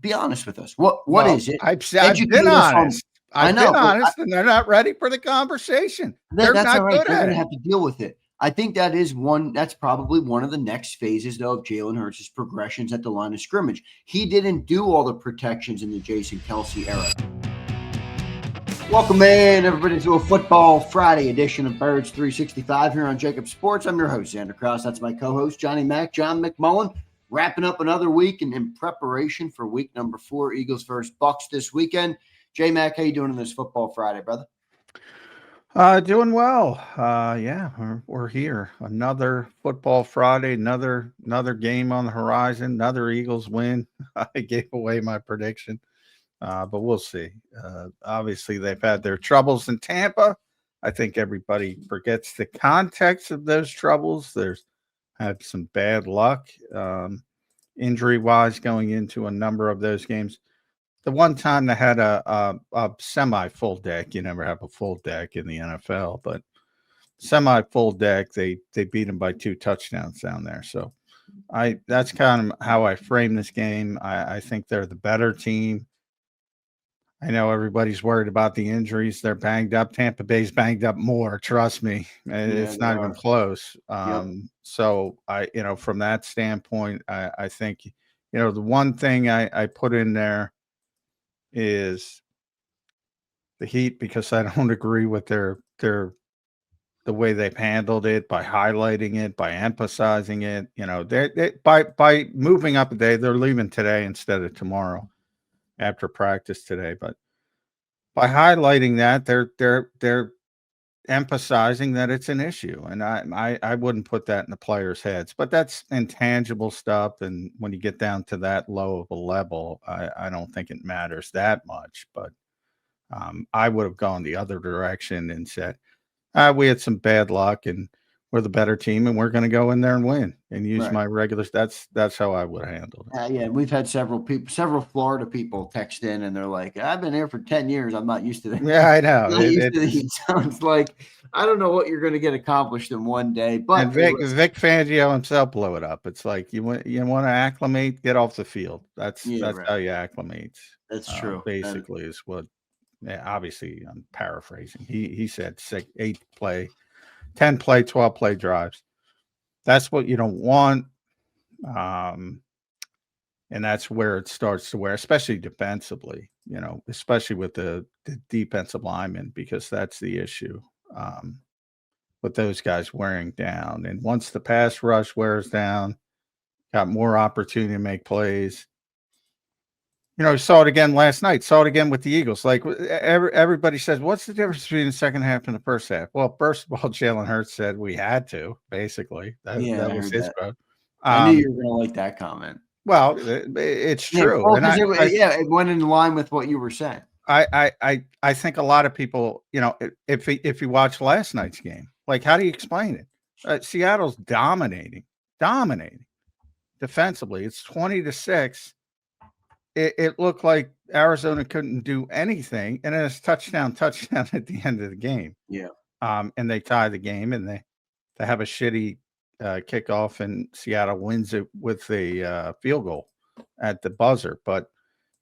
Be honest with us. What is it? I've been Educate us on. honest. I I've know, been honest, and they're not ready for the conversation. They're that's all not right. good They're at going to it. have to deal with it. I think that's probably one of the next phases, though, of Jalen Hurts' progressions at the line of scrimmage. He didn't do all the protections in the Jason Kelce era. Welcome in, everybody, to a Football Friday edition of Birds 365 here on JAKIB Sports. I'm your host, Zander Krause. That's my co-host, John McMullen. Wrapping up another week and in preparation for week number 4, Eagles versus Bucs this weekend. J-Mac, how you doing on this Football Friday, brother? Doing well. Yeah, we're here. Another Football Friday, another game on the horizon, another Eagles win. I gave away my prediction, but we'll see. Obviously, they've had their troubles in Tampa. I think everybody forgets the context of those troubles. There's had some bad luck, injury-wise, going into a number of those games. The one time they had a semi-full deck, you never have a full deck in the NFL, but semi-full deck, they beat them by 2 touchdowns down there. So that's kind of how I frame this game. I think they're the better team. I know everybody's worried about the injuries. They're banged up. Tampa Bay's banged up more. Trust me, it's not even close. So from that standpoint, I think, the one thing I put in there is the Heat, because I don't agree with the way they've handled it, by highlighting it, by emphasizing it. By moving up a day, they're leaving today instead of tomorrow after practice today. But by highlighting that, they're emphasizing that it's an issue, and I wouldn't put that in the players' heads. But that's intangible stuff, and when you get down to that low of a level, I don't think it matters that much. But I would have gone the other direction and said, we had some bad luck, and we're the better team, and we're going to go in there and win and use my regulars. That's how I would have handled it. Yeah, we've had several Florida people text in, and they're like, "I've been here for 10 years. I'm not used to this." Yeah, I know. It sounds like I don't know what you're going to get accomplished in one day. But and Vic Fangio himself blew it up. It's like you want to acclimate, get off the field. That's how you acclimate. That's true. Basically, is what. Yeah, obviously, I'm paraphrasing. He said 8 play, 10 play, 12 play drives. That's what you don't want. And that's where it starts to wear, especially defensively, especially with the defensive linemen, because that's the issue with those guys wearing down. And once the pass rush wears down, got more opportunity to make plays. Saw it again last night, saw it again with the Eagles. Like everybody says, what's the difference between the second half and the first half? Well, first of all, Jalen Hurts said we had to, basically. That was his quote. I knew you were going to like that comment. Well, it's true. Well, it went in line with what you were saying. I think a lot of people, if you watch last night's game, like, how do you explain it? Seattle's dominating defensively. It's 20-6. It looked like Arizona couldn't do anything, and then it's touchdown at the end of the game. Yeah. And they tie the game, and they have a shitty kickoff, and Seattle wins it with a field goal at the buzzer. But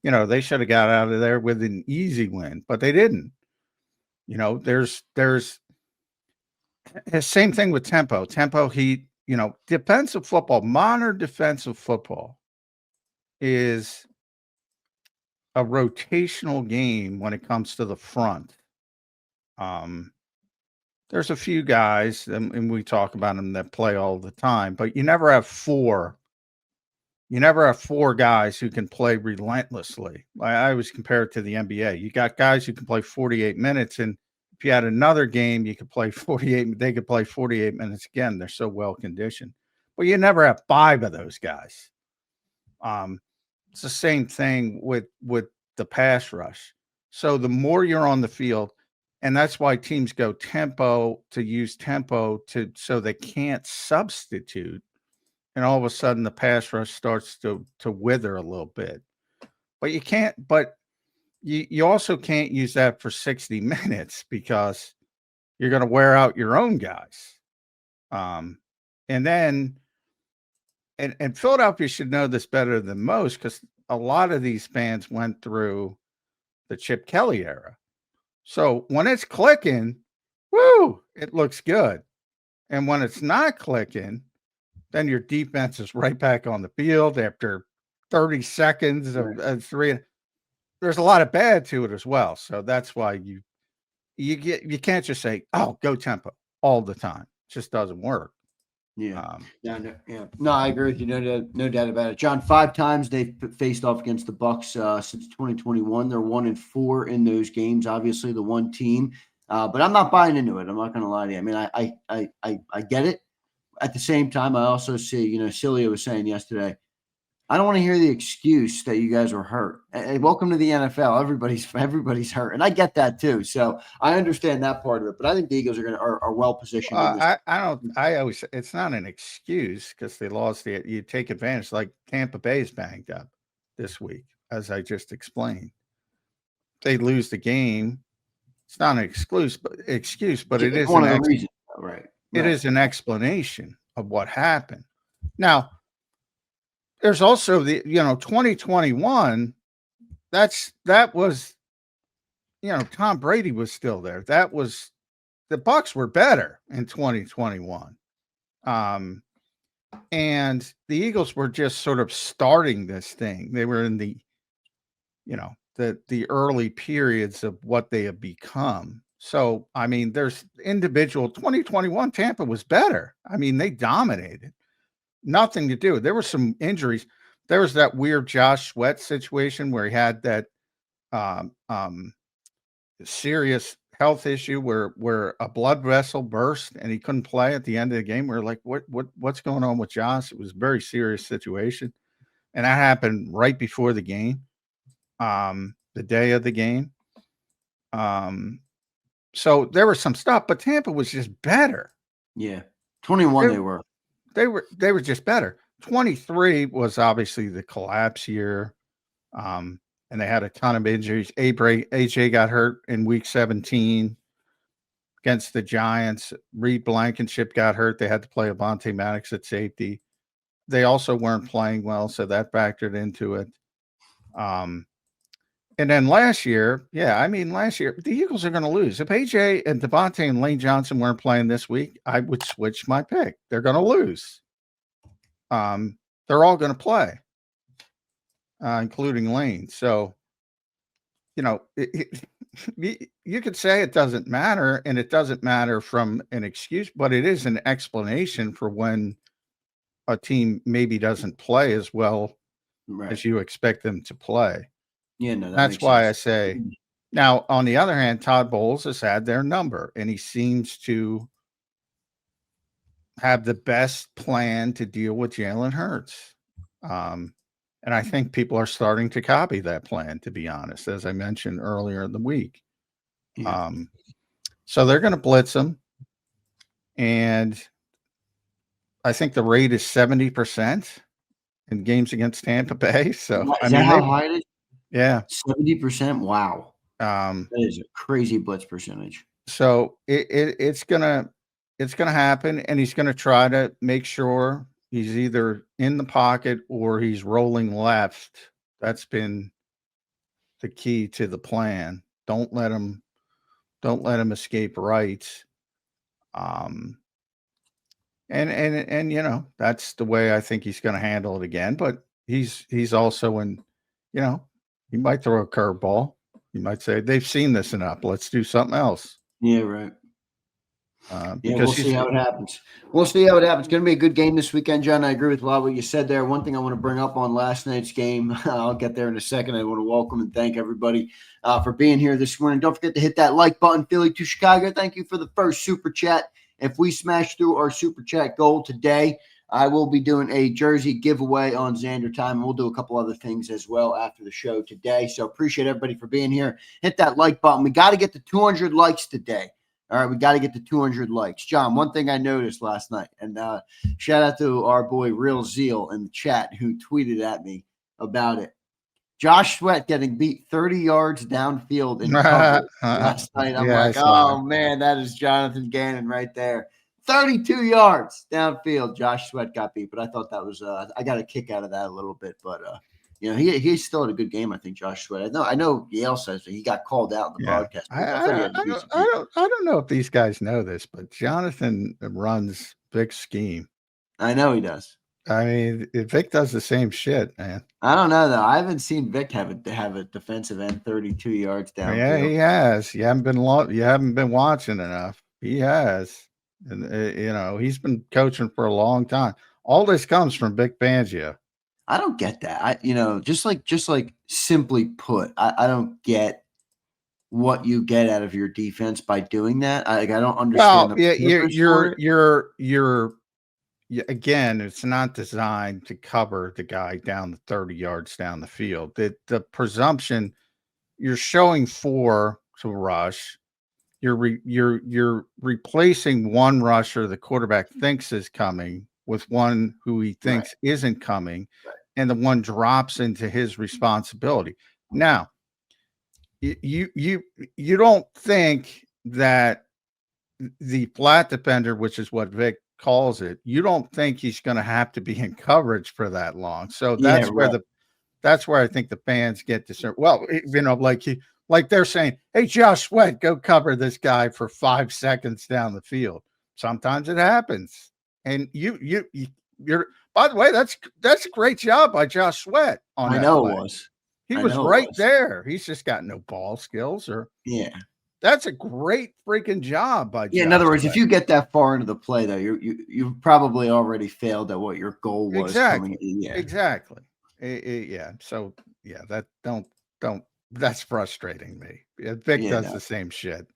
they should have got out of there with an easy win, but they didn't. There's the same thing with tempo, Heat. Defensive football, modern defensive football is a rotational game when it comes to the front. There's a few guys, and we talk about them, that play all the time, but you never have 4. You never have 4 guys who can play relentlessly. I always compare it to the NBA. You got guys who can play 48 minutes, and if you had another game, you could play 48. They could play 48 minutes again. They're so well conditioned. But you never have 5 of those guys. It's the same thing with the pass rush. So the more you're on the field, and that's why teams go tempo so they can't substitute. And all of a sudden the pass rush starts to wither a little bit. But you can't, you also can't use that for 60 minutes, because you're going to wear out your own guys. And then, and Philadelphia should know this better than most, because a lot of these fans went through the Chip Kelly era. So when it's clicking, woo, it looks good. And when it's not clicking, then your defense is right back on the field after 30 seconds of three. There's a lot of bad to it as well. So that's why you can't just say, oh, go tempo all the time. It just doesn't work. Yeah. No, I agree with you. No doubt about it. John, 5 times they've faced off against the Bucs since 2021. They're 1-4 in those games. Obviously, the one team, but I'm not buying into it. I'm not going to lie to you. I mean, I get it. At the same time, I also see, Celia was saying yesterday, I don't want to hear the excuse that you guys were hurt. Hey, welcome to the NFL. Everybody's hurt, and I get that too. So I understand that part of it. But I think the Eagles are well positioned. I always, it's not an excuse because they lost. You take advantage. Like Tampa Bay's banged up this week, as I just explained. They lose the game. It's not an excuse, but it is one of the reasons. Right. It is an explanation of what happened. Now, there's also the 2021. That was Tom Brady was still there. That was the Bucs were better in 2021, and the Eagles were just sort of starting this thing. They were in the the early periods of what they have become. So I mean, there's individual 2021 Tampa was better. I mean, they dominated. Nothing to do. There were some injuries. There was that weird Josh Sweat situation where he had that serious health issue where a blood vessel burst and he couldn't play at the end of the game. We're like, what's going on with Josh? It was a very serious situation, and that happened right before the game, the day of the game. So there was some stuff, but Tampa was just better. Yeah, 21 they were just better. 23 was obviously the collapse year. And they had a ton of injuries. AJ got hurt in week 17 against the Giants. Reed Blankenship got hurt. They had to play Avonte Maddox at safety. They also weren't playing well, so that factored into it. And then last year, the Eagles are going to lose. If AJ and Devontae and Lane Johnson weren't playing this week, I would switch my pick. They're going to lose. They're all going to play, including Lane. So, you could say it doesn't matter, and it doesn't matter from an excuse, but it is an explanation for when a team maybe doesn't play as well as you expect them to play. Yeah, no, that's why I say. Now, on the other hand, Todd Bowles has had their number, and he seems to have the best plan to deal with Jalen Hurts. And I think people are starting to copy that plan, to be honest, as I mentioned earlier in the week. Yeah. So they're going to blitz him, and I think the rate is 70% in games against Tampa Bay. So is that how high it is? Yeah, 70%. Wow, that is a crazy blitz percentage. So it's gonna happen, and he's gonna try to make sure he's either in the pocket or he's rolling left. That's been the key to the plan. Don't let him escape right. And that's the way I think he's going to handle it again. But he's also in, he might throw a curveball. He might say, they've seen this enough. Let's do something else. Yeah, right. We'll see how it happens. It's going to be a good game this weekend, John. I agree with a lot of what you said there. One thing I want to bring up on last night's game, I'll get there in a second. I want to welcome and thank everybody for being here this morning. Don't forget to hit that like button, Philly to Chicago. Thank you for the first super chat. If we smash through our super chat goal today, I will be doing a jersey giveaway on Zander Time, and we'll do a couple other things as well after the show today. So appreciate everybody for being here. Hit that like button. We got to get to 200 likes today. All right, we got to get to 200 likes. John, one thing I noticed last night, and shout out to our boy Real Zeal in the chat who tweeted at me about it. Josh Sweat getting beat 30 yards downfield in coverage last night. I'm like, oh, man, that is Jonathan Gannon right there. 32 yards downfield. Josh Sweat got beat, but I thought that was I got a kick out of that a little bit. But he still had a good game. I think Josh Sweat. I know Yale says that he got called out in the broadcast. I, I thought he had a I, decent I game. don't know if these guys know this, but Jonathan runs Vic's scheme. I know he does. I mean, Vic does the same shit, man. I don't know though. I haven't seen Vic have a defensive end 32 yards downfield. Yeah, he has. You haven't been watching enough. He has, and he's been coaching for a long time. All this comes from Vic Fangio. I don't get that. Just like simply put, I don't get what you get out of your defense by doing that. I don't understand. Well, you're again, it's not designed to cover the guy down the 30 yards down the field. The presumption you're showing 4 to rush. You're replacing one rusher the quarterback thinks is coming with one who he thinks isn't coming, and the one drops into his responsibility. Now, you don't think that the flat defender, which is what Vic calls it, you don't think he's going to have to be in coverage for that long. So that's where I think the fans get discerned. Well, like they're saying, hey, Josh Sweat, go cover this guy for 5 seconds down the field. Sometimes it happens. And you're by the way, that's a great job by Josh Sweat on that. I know play. It was. He was right there. He's just got no ball skills that's a great freaking job by Josh. In other words, if you get that far into the play, though, you've probably already failed at what your goal was. Exactly. Coming in. Exactly. So that's frustrating me. Vic does the same shit.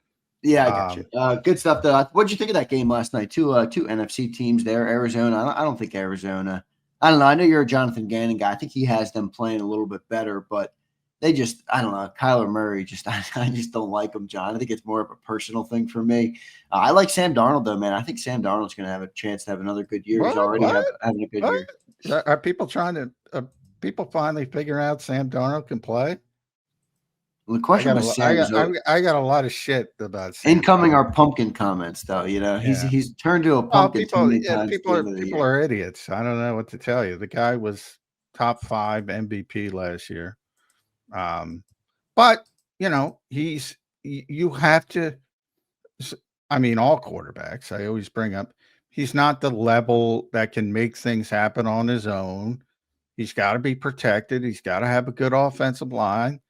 Yeah, I got you. Good stuff, though. What'd you think of that game last night? Two NFC teams there. Arizona. I don't think Arizona. I don't know. I know you're a Jonathan Gannon guy. I think he has them playing a little bit better, but they just, I don't know. Kyler Murray, I just don't like him, John. I think it's more of a personal thing for me. I like Sam Darnold, though, man. I think Sam Darnold's going to have a chance to have another good year. He's already having a good year. Are people people finally figuring out Sam Darnold can play? Well, the question was Sam. I got a lot of shit about Sam incoming Darnold. Our pumpkin comments, though. He's turned to a pumpkin too many times. People are idiots. I don't know what to tell you. The guy was top 5 MVP last year. But you have to, I mean, all quarterbacks, I always bring up, he's not the level that can make things happen on his own. He's got to be protected. He's got to have a good offensive line,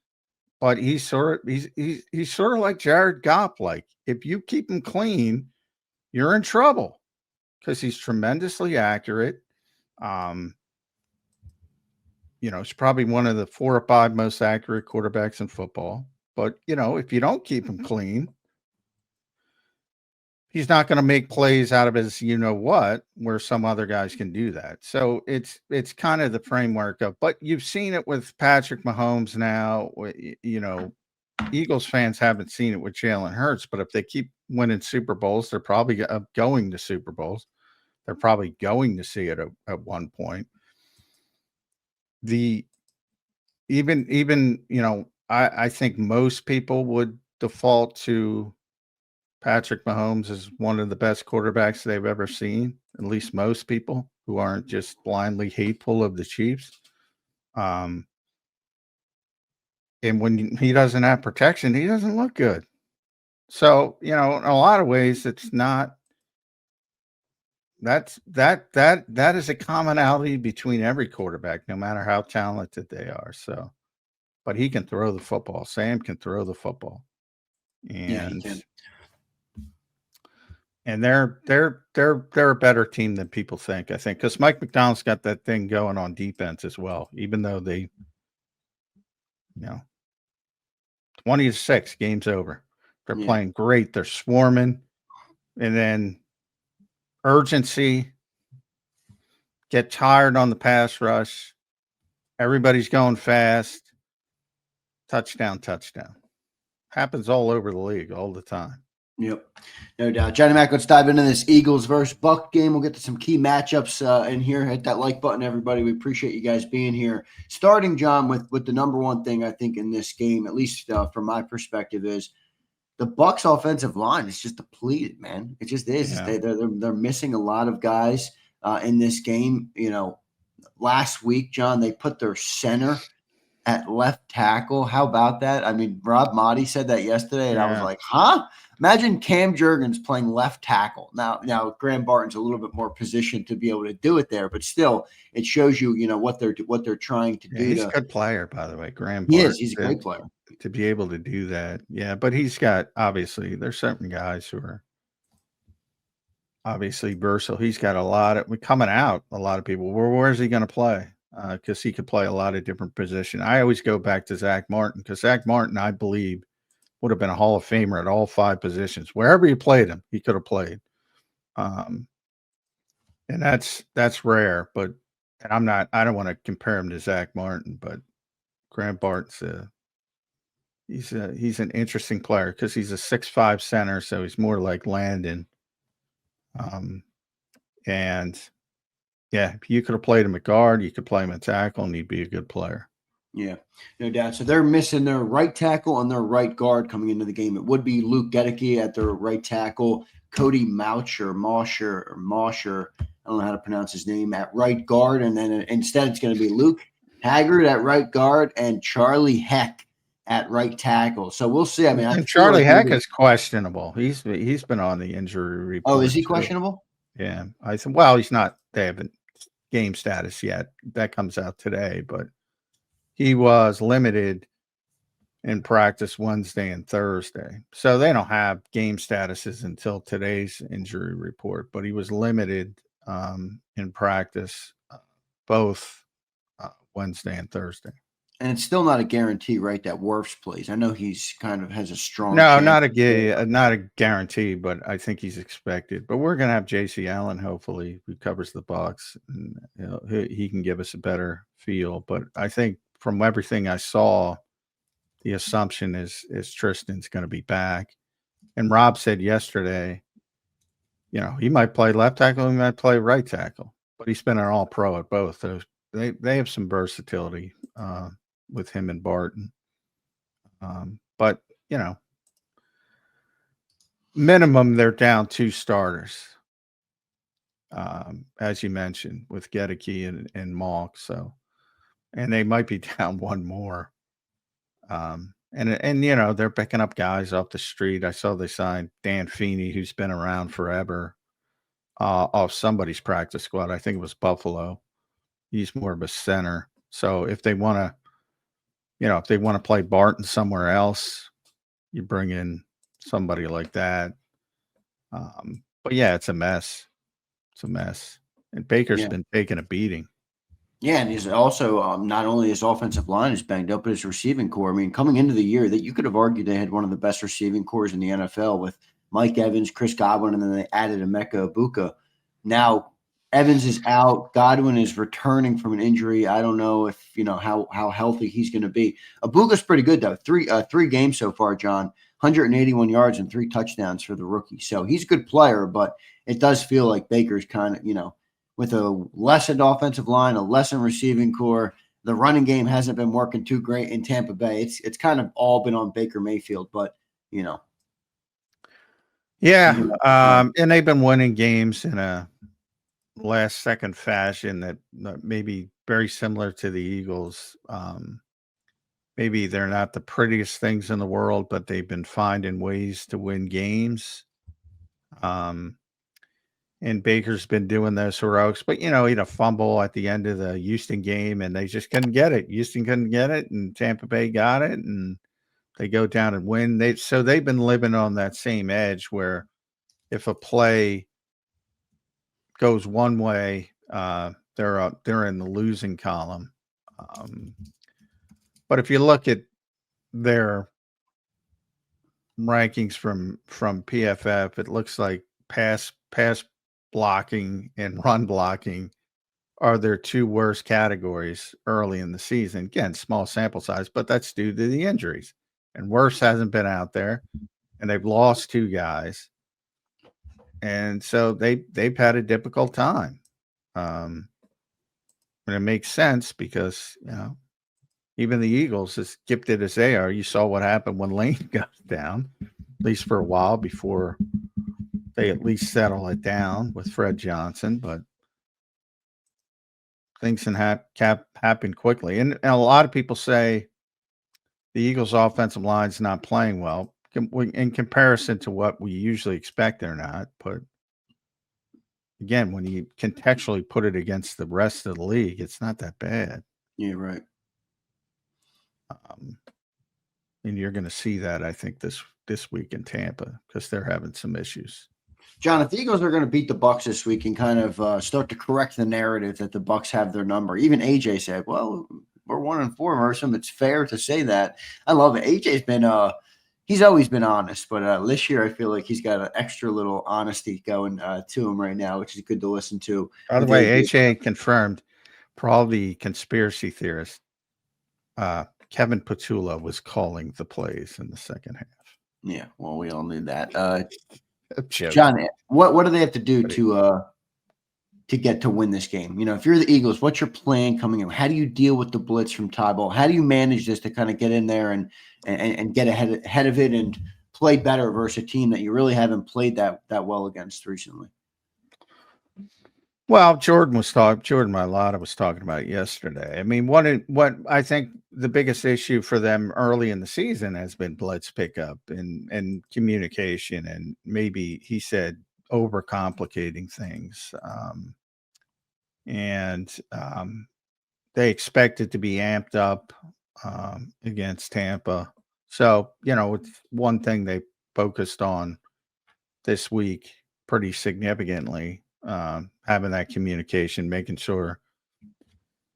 but he's sort of like Jared Goff. Like, if you keep him clean, you're in trouble because he's tremendously accurate. He's probably one of the 4 or 5 most accurate quarterbacks in football. But, if you don't keep him clean, he's not going to make plays out of his where some other guys can do that. So it's kind of the framework of, but you've seen it with Patrick Mahomes now. Eagles fans haven't seen it with Jalen Hurts, but if they keep winning Super Bowls, they're probably going to Super Bowls. They're probably going to see it at one point. I think most people would default to Patrick Mahomes as one of the best quarterbacks they've ever seen, at least most people who aren't just blindly hateful of the Chiefs. And when he doesn't have protection, he doesn't look good. So, in a lot of ways, it's not. That is a commonality between every quarterback, no matter how talented they are. So, but he can throw the football. Sam can throw the football, and they're a better team than people think. I think because Mike McDonald's got that thing going on defense as well. Even though they, 20-6, game's over. They're playing great. They're swarming, and then urgency, get tired on the pass rush. Everybody's going fast. Touchdown. Happens all over the league all the time. Yep, no doubt. Johnny Mac, let's dive into this Eagles versus Bucs game. We'll get to some key matchups in here. Hit that like button, everybody. We appreciate you guys being here. Starting, John, with the number one thing I think in this game, at least from my perspective, is the Bucs offensive line is just depleted, man. It just is. Yeah. They're missing a lot of guys in this game. last week, John, they put their center at left tackle. How about that? I mean, Rob Motti said that yesterday, and I was Yeah. like, huh? Imagine Cam Jurgens playing left tackle. Now Graham Barton's a little bit more positioned to be able to do it there, but still, it shows you, what they're trying to Yeah, do. he's a good player, by the way. Graham He is. Barton, He's a great player. to be able to do that. Yeah, but he's got, obviously, there's certain guys who are obviously versatile. He's got a lot of coming out. A lot of people. Where's he going to play? Because he could play a lot of different positions. I always go back to Zach Martin because Zach Martin, I believe, would have been a Hall of Famer at all 5 positions. Wherever you played him, he could have played. And that's rare. But and I don't want to compare him to Zach Martin, but Graham Barton's he's an interesting player because he's a 6'5" center, so he's more like Landon. And yeah, you could have played him at guard, you could play him at tackle, and he'd be a good player. Yeah, no doubt. So they're missing their right tackle and their right guard coming into the game. It would be Luke Gedeke at their right tackle, Cody Mosher, I don't know how to pronounce his name, at right guard. And then instead it's going to be Luke Haggard at right guard and Charlie Heck at right tackle. So we'll see. I mean, And Charlie Heck is questionable. He's been on the injury report. Oh, is he too. questionable? Yeah. I said, well, he's not. They haven't game status yet. That comes out today, but he was limited in practice Wednesday and Thursday. So they don't have game statuses until today's injury report, but he was limited in practice both Wednesday and Thursday. And it's still not a guarantee, right, that Wirfs plays. I know he's kind of has a strong No, chance. not a guarantee, but I think he's expected. But we're going to have J.C. Allen, hopefully, who covers the Bucs, and he can give us a better feel. But I think from everything I saw, the assumption is Tristan's going to be back. And Rob said yesterday, he might play left tackle, he might play right tackle, but he's been an all-pro at both. So they have some versatility with him and Barton. But, minimum they're down 2 starters, as you mentioned, with Gedeke and Malk. So, and they might be down 1 more. And they're picking up guys off the street. I saw they signed Dan Feeney, who's been around forever, off somebody's practice squad. I think it was Buffalo. He's more of a center. So if they want to, play Barton somewhere else, you bring in somebody like that. But yeah, it's a mess. It's a mess. And Baker's been taking a beating. Yeah, and he's also not only his offensive line is banged up, but his receiving core. I mean, coming into the year, that you could have argued they had one of the best receiving cores in the NFL with Mike Evans, Chris Godwin, and then they added Emeka Egbuka. Now Evans is out. Godwin is returning from an injury. I don't know if how healthy he's going to be. Egbuka's pretty good though. Three games so far, John. 181 yards and 3 touchdowns for the rookie. So he's a good player, but it does feel like Baker's kind of with a lessened offensive line, a lessened receiving core. The running game hasn't been working too great in Tampa Bay. It's kind of all been on Baker Mayfield, but Yeah, and they've been winning games in a last-second fashion that maybe very similar to the Eagles. Maybe they're not the prettiest things in the world, but they've been finding ways to win games. And Baker's been doing those heroics, but he had a fumble at the end of the Houston game, and they just couldn't get it. Houston couldn't get it, and Tampa Bay got it, and they go down and win. They've been living on that same edge where if a play goes one way, they're in the losing column. But if you look at their rankings from PFF, it looks like pass blocking and run blocking are their 2 worst categories early in the season. Again, small sample size, but that's due to the injuries. And Wirfs hasn't been out there, and they've lost 2 guys. And so they've had a difficult time. And it makes sense because, even the Eagles, as gifted as they are, you saw what happened when Lane got down, at least for a while before they at least settle it down with Fred Johnson. But things can happen quickly. And a lot of people say the Eagles' offensive line's not playing well in comparison to what we usually expect. They're not. But again, when you contextually put it against the rest of the league, it's not that bad. Yeah, right. And you're going to see that, I think, this week in Tampa because they're having some issues. John, if the Eagles are going to beat the Bucs this week and kind of start to correct the narrative that the Bucs have their number, even AJ said, "Well, we're 1-4 versus them." It's fair to say that. I love it. AJ's been he's always been honest, but this year I feel like he's got an extra little honesty going to him right now, which is good to listen to. By the way, AJ confirmed for all the conspiracy theorists. Kevin Patullo was calling the plays in the second half. Yeah, well, we all knew that. John, what do they have to do to get to win this game? You know, if you're the Eagles, what's your plan coming in? How do you deal with the blitz from Tybalt? How do you manage this to kind of get in there and get ahead of it and play better versus a team that you really haven't played that well against recently? Well, Jordan Mailata was talking about it yesterday. I mean, what I think the biggest issue for them early in the season has been blitz pickup and communication, and maybe he said overcomplicating things. They expect it to be amped up against Tampa. So, you know, it's one thing they focused on this week pretty significantly. Having that communication, making sure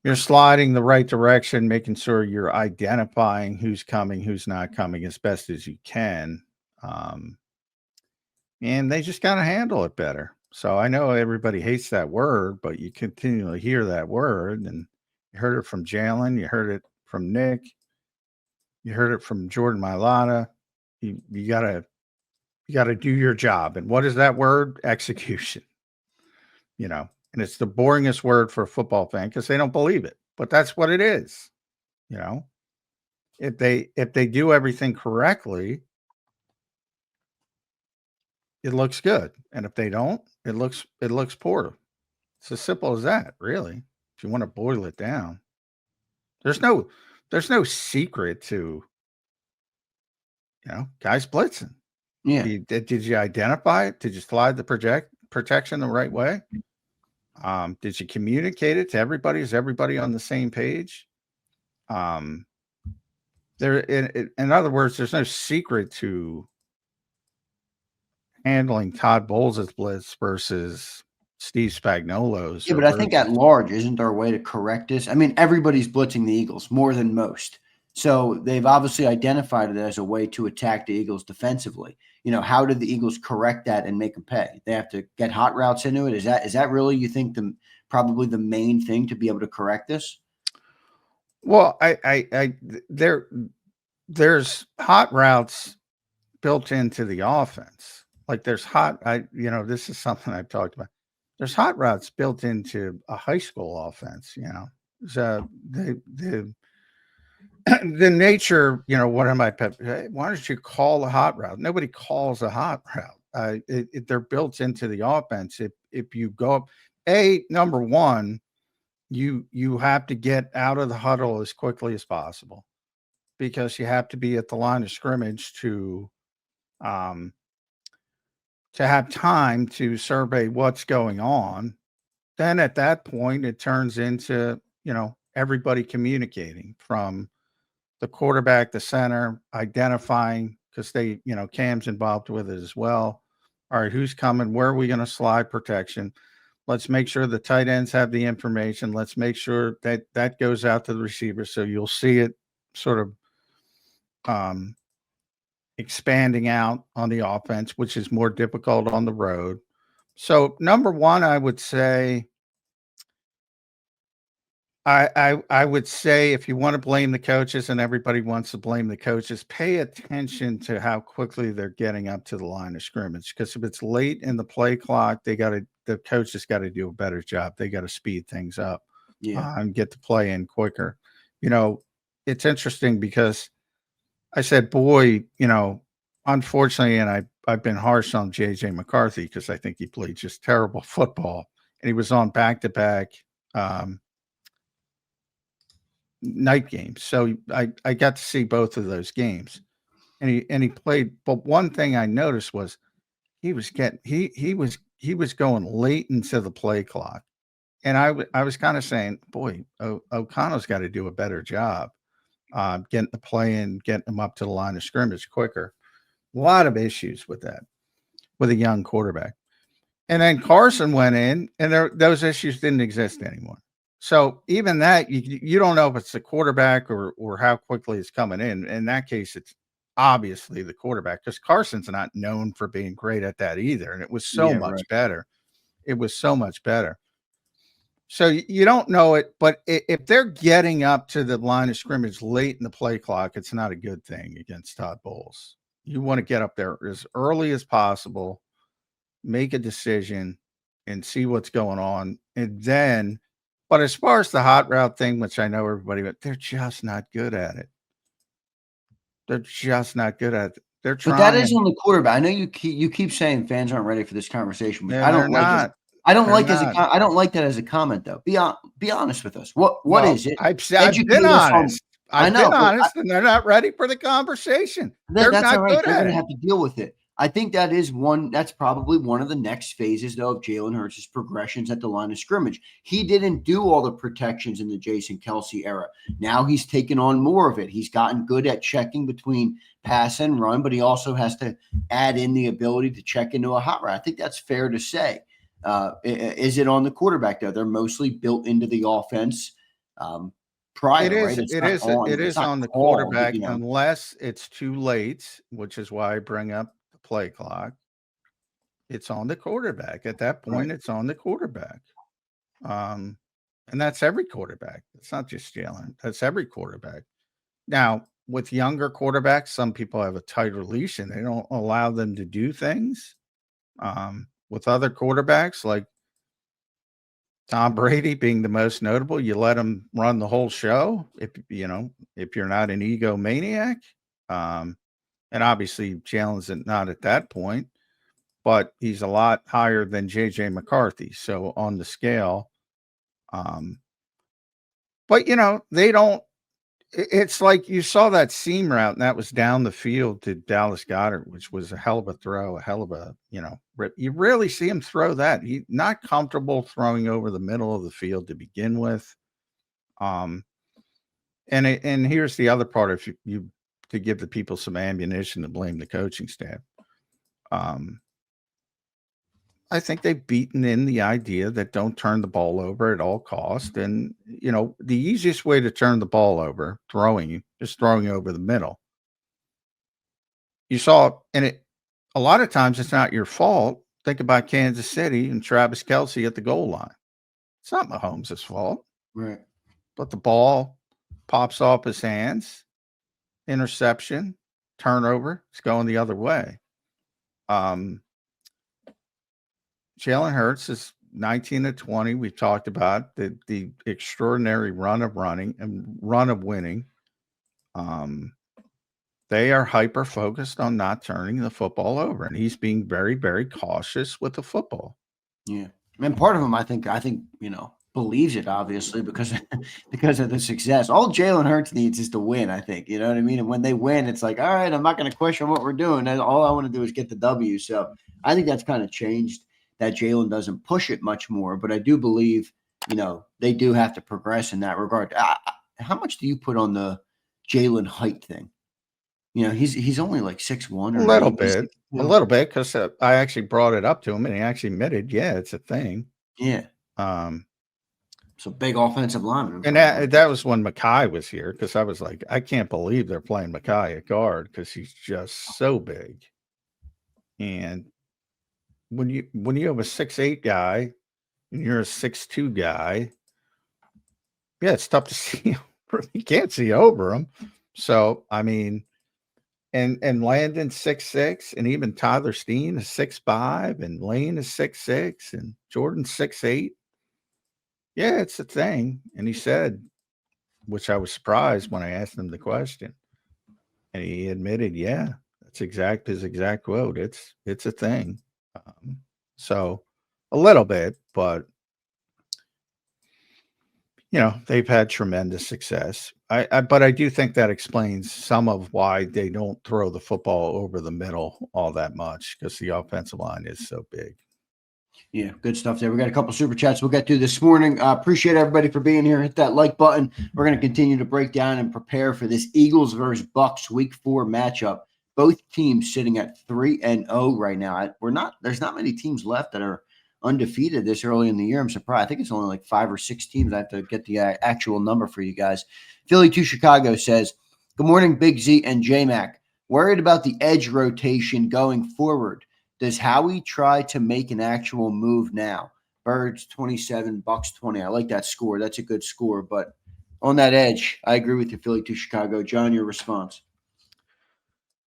you're sliding the right direction, making sure you're identifying who's coming, who's not coming as best as you can. And they just got to handle it better. So I know everybody hates that word, but you continually hear that word, and you heard it from Jalen, you heard it from Nick, you heard it from Jordan Mailata. You gotta do your job. And what is that word? Execution. You know, and it's the boringest word for a football fan because they don't believe it, but that's what it is. You know, if they do everything correctly, it looks good, and if they don't, it looks poor. It's as simple as that, really. If you want to boil it down, there's no secret to, you know, guys blitzing. Yeah. Did you identify it? Did you slide the protection the right way? Did you communicate it to everybody? Is everybody on the same page? In other words, there's no secret to handling Todd Bowles' blitz versus Steve Spagnuolo's. Yeah, but I think at large, isn't there a way to correct this? I mean, everybody's blitzing the Eagles more than most. So they've obviously identified it as a way to attack the Eagles defensively. You know, how did the Eagles correct that and make them pay? They have to get hot routes into it. Is that really, you think, probably the main thing to be able to correct this? Well, there's hot routes built into the offense. Like there's this is something I've talked about. There's hot routes built into a high school offense. You know, so the nature, you know, one of my pet, why don't you call a hot route? Nobody calls a hot route. They're built into the offense. If you go up, number one, you have to get out of the huddle as quickly as possible because you have to be at the line of scrimmage to have time to survey what's going on. Then at that point, it turns into, you know, everybody communicating from the quarterback, the center, identifying, because they, you know, Cam's involved with it as well. All right, who's coming? Where are we going to slide protection? Let's make sure the tight ends have the information. Let's make sure that goes out to the receiver. So you'll see it sort of expanding out on the offense, which is more difficult on the road. So number one, I would say, I would say if you want to blame the coaches, and everybody wants to blame the coaches, pay attention to how quickly they're getting up to the line of scrimmage. Because if it's late in the play clock, the coaches got to do a better job. They got to speed things up and get the play in quicker. You know, it's interesting because I said, boy, you know, unfortunately, and I've been harsh on JJ McCarthy because I think he played just terrible football, and he was on back-to-back night games. So I got to see both of those games, and he played. But one thing I noticed was he was going late into the play clock, and I was kind of saying, boy, O'Connell's got to do a better job getting the play in, getting them up to the line of scrimmage quicker. A lot of issues with that with a young quarterback. And then Carson went in, and those issues didn't exist anymore. So even that, you don't know if it's the quarterback or how quickly it's coming in. In that case, it's obviously the quarterback, because Carson's not known for being great at that either. And it was so much better. It was so much better. So you don't know it, but if they're getting up to the line of scrimmage late in the play clock, it's not a good thing against Todd Bowles. You want to get up there as early as possible, make a decision, and see what's going on. And then, but as far as the hot route thing, which I know everybody, but they're just not good at it. They're just not good at it. They're trying. But that is on the quarterback. I know you keep saying fans aren't ready for this conversation, which I don't like. I don't like that as a comment, though. Be honest with us. What is it? I've been honest. I've been honest, and they're not ready for the conversation. They're not all right. good They're at going it. to have to deal with it. I think that's probably one of the next phases, though, of Jalen Hurts' progressions at the line of scrimmage. He didn't do all the protections in the Jason Kelce era. Now he's taken on more of it. He's gotten good at checking between pass and run, but he also has to add in the ability to check into a hot route. I think that's fair to say. Is it on the quarterback, though? They're mostly built into the offense prior, it is, right? It is on the quarterback, unless it's too late, which is why I bring up the play clock. It's on the quarterback. At that point, It's on the quarterback. And that's every quarterback. It's not just Jalen. That's every quarterback. Now, with younger quarterbacks, some people have a tighter leash and they don't allow them to do things. With other quarterbacks, like Tom Brady being the most notable, you let him run the whole show if you're not an egomaniac. And obviously Jalen's not at that point, but he's a lot higher than JJ McCarthy. So on the scale, but they don't. It's like you saw that seam route, and that was down the field to Dallas Goedert, which was a hell of a throw, a hell of a, rip. You rarely see him throw that. He's not comfortable throwing over the middle of the field to begin with. And here's the other part, if you to give the people some ammunition to blame the coaching staff. I think they've beaten in the idea that don't turn the ball over at all cost. And, the easiest way to turn the ball over, is throwing over the middle. You saw, and a lot of times it's not your fault. Think about Kansas City and Travis Kelce at the goal line. It's not Mahomes' fault. Right. But the ball pops off his hands, interception, turnover. It's going the other way. Jalen Hurts is 19-20. We've talked about the extraordinary run of running and run of winning. They are hyper focused on not turning the football over, and he's being very, very cautious with the football. Yeah, and part of him, I think, believes it, obviously, because of the success. All Jalen Hurts needs is to win, I think. You know what I mean? And when they win, it's like, all right, I'm not going to question what we're doing. And all I want to do is get the W. So I think that's kind of changed, that Jalen doesn't push it much more. But I do believe, they do have to progress in that regard. How much do you put on the Jalen height thing? He's only like 6'1" or a little bit, because I actually brought it up to him and he actually admitted, yeah, it's a thing. Yeah. So big offensive lineman. And that was when Mekhi was here, because I was like, I can't believe they're playing Mekhi at guard because he's just so big. And when you have a 6'8" guy and you're a 6'2" guy, yeah, it's tough to see. You can't see over him. So, I mean, and Landon 6'6", and even Tyler Steen is 6'5", and Lane is 6'6", and Jordan 6'8". Yeah, it's a thing. And he said, which I was surprised when I asked him the question, and he admitted, yeah, that's his exact quote. It's a thing. So a little bit, but they've had tremendous success. But I do think that explains some of why they don't throw the football over the middle all that much, because the offensive line is so big. Yeah, good stuff there. We got a couple super chats we'll get to this morning. Appreciate everybody for being here. Hit that like button. We're going to continue to break down and prepare for this Eagles versus Bucs Week 4 matchup. Both teams sitting at 3-0 right now. There's not many teams left that are undefeated this early in the year. I'm surprised. I think it's only like 5 or 6 teams. I have to get the actual number for you guys. Philly to Chicago says, "Good morning, Big Z and J-Mac. Worried about the edge rotation going forward. Does Howie try to make an actual move now? Birds 27, Bucs 20. I like that score. That's a good score. But on that edge, I agree with you, Philly to Chicago. John, your response?"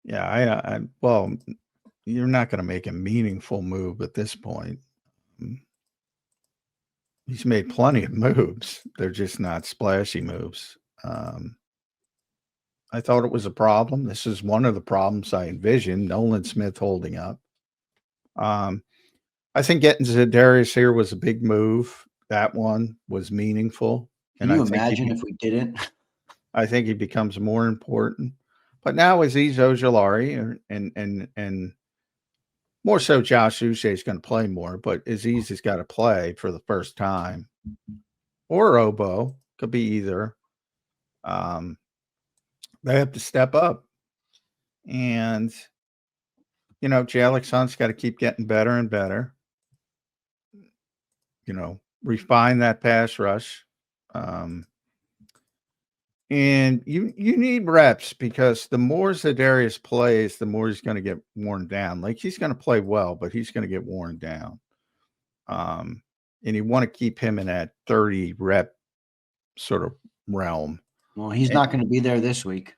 Yeah, well, you're not going to make a meaningful move at this point. He's made plenty of moves. They're just not splashy moves. I thought it was a problem. This is one of the problems I envisioned. Nolan Smith holding up. I think getting Zadarius here was a big move. That one was meaningful. Can you imagine if we didn't? I think he becomes more important. But now Azeez Ojulari and more so Josh Uche is going to play more, but Azeez has got to play for the first time. Or Obo. Could be either. They have to step up. And, Jalen Hunt's got to keep getting better and better. Refine that pass rush. And you need reps, because the more Zadarius plays, the more he's going to get worn down. Like, he's going to play well, but he's going to get worn down. And you want to keep him in that 30 rep sort of realm. Well, he's not going to be there this week.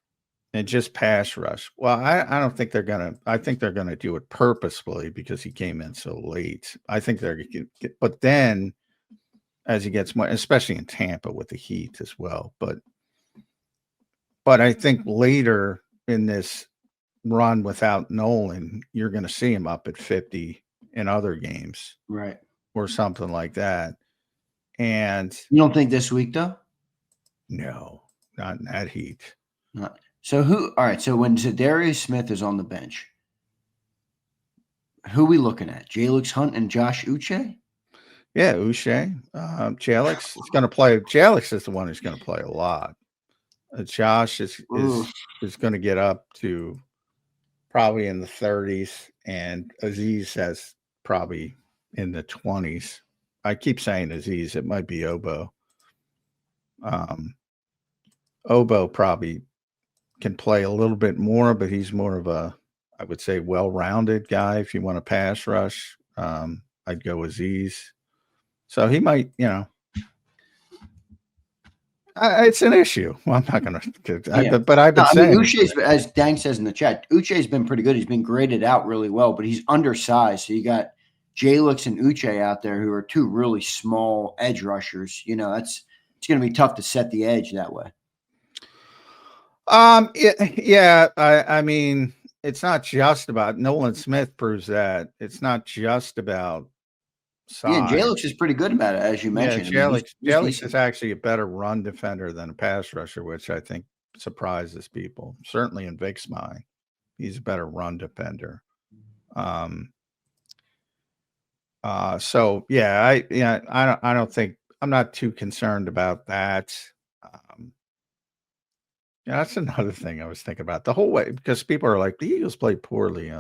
And just pass rush. Well, I don't think they're going to. I think they're going to do it purposefully because he came in so late. I think they're going to get, but then as he gets more, especially in Tampa with the heat as well. But I think later in this run without Nolan, you're going to see him up at 50 in other games. Right. Or something like that. And you don't think this week, though? No, not in that heat. Not. So all right, so when Zadarius Smith is on the bench, who are we looking at? Jalen Hunt and Josh Uche? Yeah, Uche. Jalen is going to play. Jalen is the one who's going to play a lot. Josh is going to get up to probably in the 30s, and Azeez has probably in the 20s. I keep saying Azeez. It might be Obo. Obo probably can play a little bit more, but he's more of a, I would say, well-rounded guy. If you want to pass rush, I'd go Azeez. So he might, it's an issue. Well, I'm not going to, but I've been saying. Uche's, as Dang says in the chat, Uche's been pretty good. He's been graded out really well, but he's undersized. So you got Jalix and Uche out there who are two really small edge rushers. It's going to be tough to set the edge that way. I mean, it's not just about Nolan Smith proves that. It's not just about size. Yeah, Jalix is pretty good about it, as you mentioned. Yeah, Jalix is actually a better run defender than a pass rusher, which I think surprises people. Certainly in Vic's mind, he's a better run defender. I don't think, I'm not too concerned about that. That's another thing I was thinking about the whole way, because people are like, the Eagles play poorly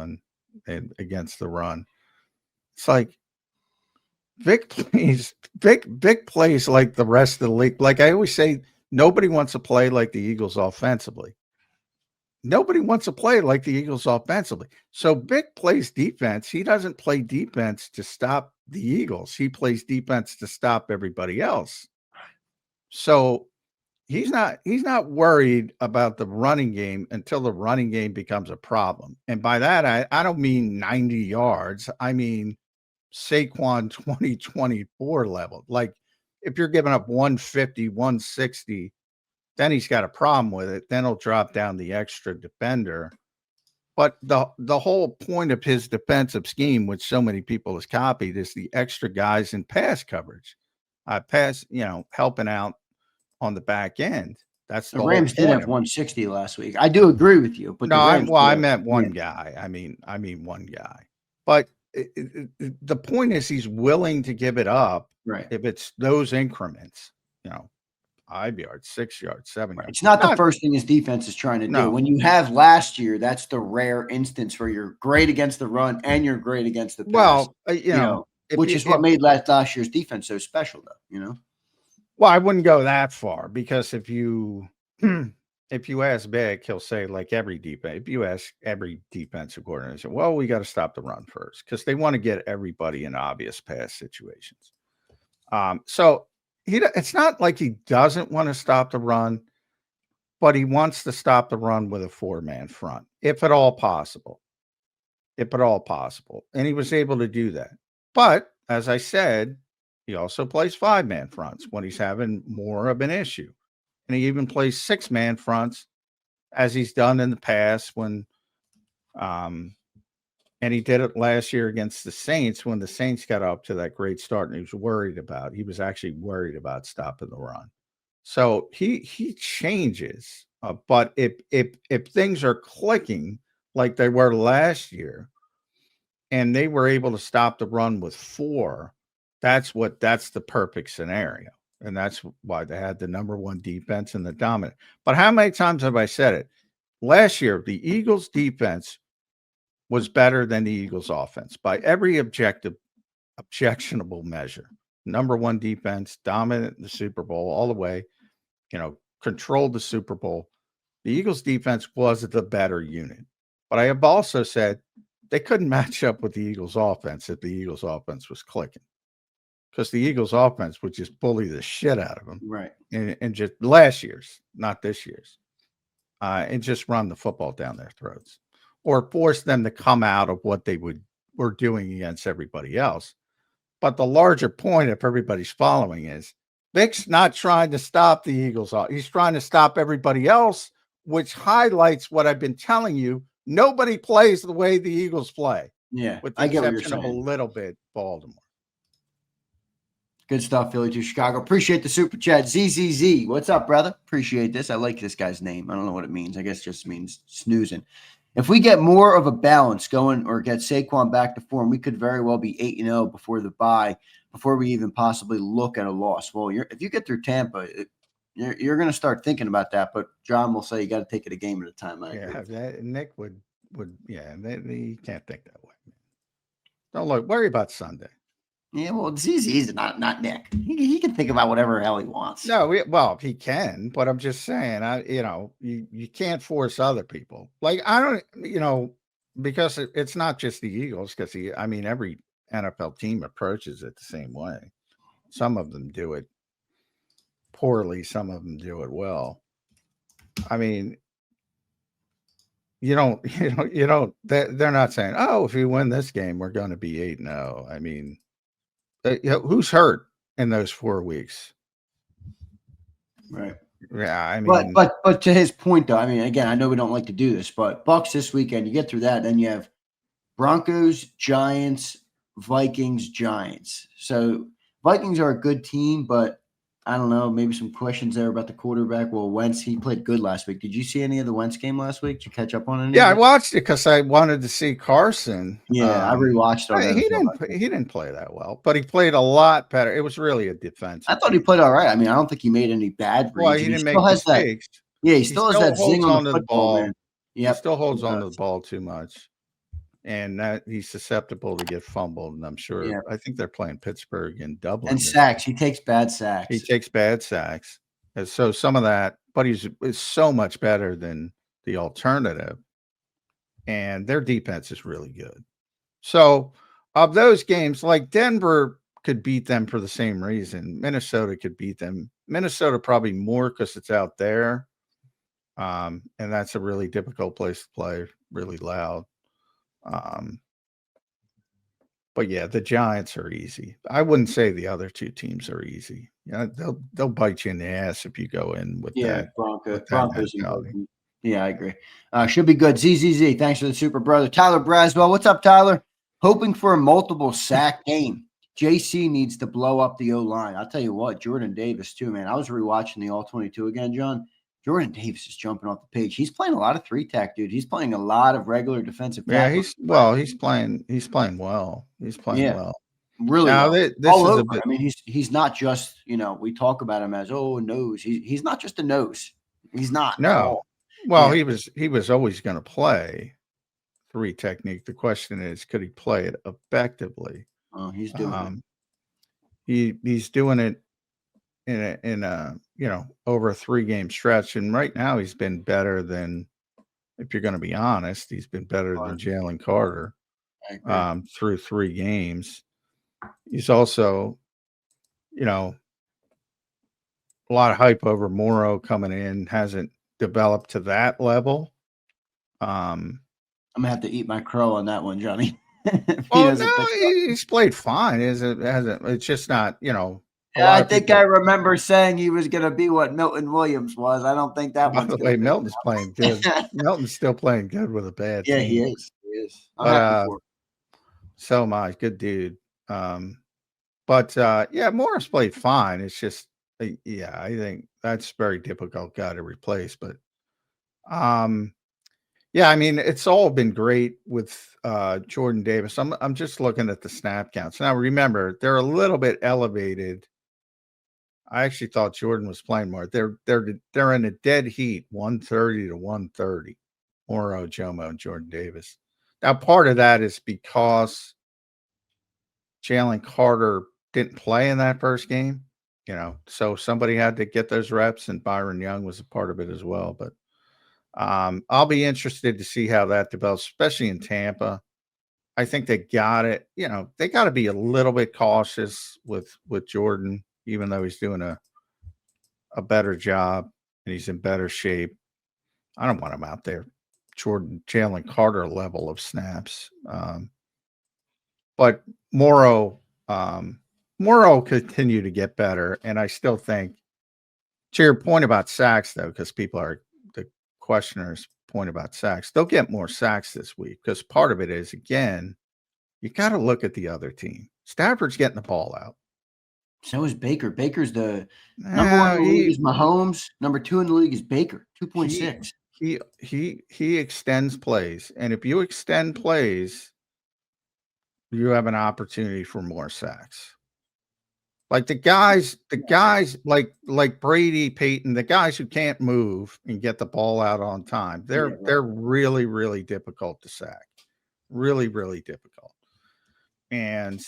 against the run. It's like Vic plays like the rest of the league. Like I always say, nobody wants to play like the Eagles offensively. Nobody wants to play like the Eagles offensively. So Vic plays defense. He doesn't play defense to stop the Eagles. He plays defense to stop everybody else. So he's not worried about the running game until the running game becomes a problem. And by that, I don't mean 90 yards. I mean Saquon 2024 level. Like if you're giving up 150, 160, then he's got a problem with it. Then he'll drop down the extra defender. But the whole point of his defensive scheme, which so many people has copied, is the extra guys in pass coverage. Helping out on the back end. That's The the Rams whole did point have of it. 160 last week. I do agree with you, but No, the Rams I did. meant one Yeah. guy. I mean one guy. But the point is, he's willing to give it up Right. if it's those increments. 5 yards, 6 yards, 7 yards. It's not the first thing his defense is trying to do. No. When you have last year, that's the rare instance where you're great against the run and you're great against the pass. Well, which is what made last year's defense so special, though. Well, I wouldn't go that far, because if you ask Vic, he'll say, like every defense. If you ask every defensive coordinator, well, we got to stop the run first, because they want to get everybody in obvious pass situations. So it's not like he doesn't want to stop the run, but he wants to stop the run with a 4-man front, if at all possible. If at all possible. And he was able to do that. But as I said, he also plays 5-man fronts when he's having more of an issue. And he even plays 6-man fronts, as he's done in the past when and he did it last year against the Saints, when the Saints got up to that great start, and he was actually worried about stopping the run. So he changes. But if things are clicking like they were last year, and they were able to stop the run with 4, that's the perfect scenario. And that's why they had the number 1 defense and the dominant. But how many times have I said it? Last year, the Eagles defense was better than the Eagles offense by every objectionable measure. Number 1 defense, dominant in the Super Bowl all the way, controlled the Super Bowl. The Eagles defense was the better unit. But I have also said they couldn't match up with the Eagles offense if the Eagles offense was clicking, because the Eagles offense would just bully the shit out of them. Right. And just last year's, not this year's. And just run the football down their throats, or force them to come out of what they were doing against everybody else. But the larger point, if everybody's following, is Vic's not trying to stop the Eagles. He's trying to stop everybody else, which highlights what I've been telling you. Nobody plays the way the Eagles play. Yeah, with the exception of a little bit Baltimore. Good stuff, Philly to Chicago. Appreciate the super chat. ZZZ. What's up, brother? Appreciate this. I like this guy's name. I don't know what it means. I guess it just means snoozing. If we get more of a balance going, or get Saquon back to form, we could very well be 8-0 before the bye, before we even possibly look at a loss. Well, if you get through Tampa, you're going to start thinking about that. But John will say you got to take it a game at a time. Nick would he can't think that way. Don't worry about Sunday. Yeah, well, ZZ's not Nick. He can think about whatever hell he wants. No, he can, but I'm just saying, you can't force other people. Like, I don't, because it's not just the Eagles, because every NFL team approaches it the same way. Some of them do it poorly, some of them do it well. They're not saying, oh, if we win this game, we're going to be 8-0. Who's hurt in those 4 weeks? Right. Yeah, but to his point, though, again, I know we don't like to do this, but Bucs this weekend, you get through that, then you have Broncos, Giants, Vikings, Giants. So Vikings are a good team, but I don't know, maybe some questions there about the quarterback. Well, Wentz, he played good last week. Did you see any of the Wentz game last week? Did you catch up on any? Yeah, I watched it because I wanted to see Carson. Yeah, I rewatched all that. He didn't play that well, but he played a lot better. It was really a defense. I thought he played all right. I don't think he made any bad reads. Well, he didn't make mistakes. He still has that zing on the football, man. Yep, he still holds on to the ball too much. And that he's susceptible to get fumbled. And I'm sure, I think they're playing Pittsburgh and Dublin. And sacks. He takes bad sacks. And so some of that, but is so much better than the alternative. And their defense is really good. So of those games, like Denver could beat them for the same reason. Minnesota could beat them. Minnesota probably more because it's out there. And that's a really difficult place to play, really loud. But yeah, the Giants are easy. I wouldn't say the other 2 teams are easy. They'll bite you in the ass if you go in with that. Broncos. Yeah, I agree. Should be good. ZZZ, thanks for the super brother. Tyler Braswell, what's up, Tyler? Hoping for a multiple sack game. JC needs to blow up the O-line. I'll tell you what, Jordan Davis too, man. I was rewatching the All-22 again, John. Jordan Davis is jumping off the page. He's playing a lot of three-tech, dude. He's playing a lot of regular defensive tackle. He's playing well. He's playing well. Really now, well. This all is over. a bit. I mean, he's not just, we talk about him as nose. He's not just a nose. He's not at all. Well, he was always going to play three technique. The question is, could he play it effectively? Oh, he's doing it. He's doing it in a over a 3-game stretch, and right now he's been better than, if you're going to be honest, he's been better than Jalen Carter through 3 games. He's also, a lot of hype over Morrow coming in, hasn't developed to that level. I'm gonna have to eat my crow on that one, Johnny. He's played fine. It's just not, I think I remember saying he was going to be what Milton Williams was. I don't think that By the way, Milton's playing good. Milton's still playing good with a bad team. Yeah, he is. He is. So am I. Good dude. Morris played fine. It's just, I think that's very difficult guy to replace. But, I mean, it's all been great with Jordan Davis. I'm just looking at the snap counts. Now, remember, they're a little bit elevated. I actually thought Jordan was playing more. They're in a dead heat, 130 to 130. Morrow, Jomo, and Jordan Davis. Now, part of that is because Jalen Carter didn't play in that first game, so somebody had to get those reps, and Byron Young was a part of it as well. But I'll be interested to see how that develops, especially in Tampa. I think they got it. They got to be a little bit cautious with Jordan, even though he's doing a better job and he's in better shape. I don't want him out there, Jalen Carter level of snaps. But Morrow continue to get better. And I still think, to your point about sacks, though, because the questioners point about sacks, they'll get more sacks this week, because part of it is, again, you got to look at the other team. Stafford's getting the ball out. So is Baker. Baker's the number 1 in the league is Mahomes. Number 2 in the league is Baker, 2.6. He extends plays, and if you extend plays, you have an opportunity for more sacks. Like the guys like Brady, Peyton, the guys who can't move and get the ball out on time, they're really, really difficult to sack. Really, really difficult. And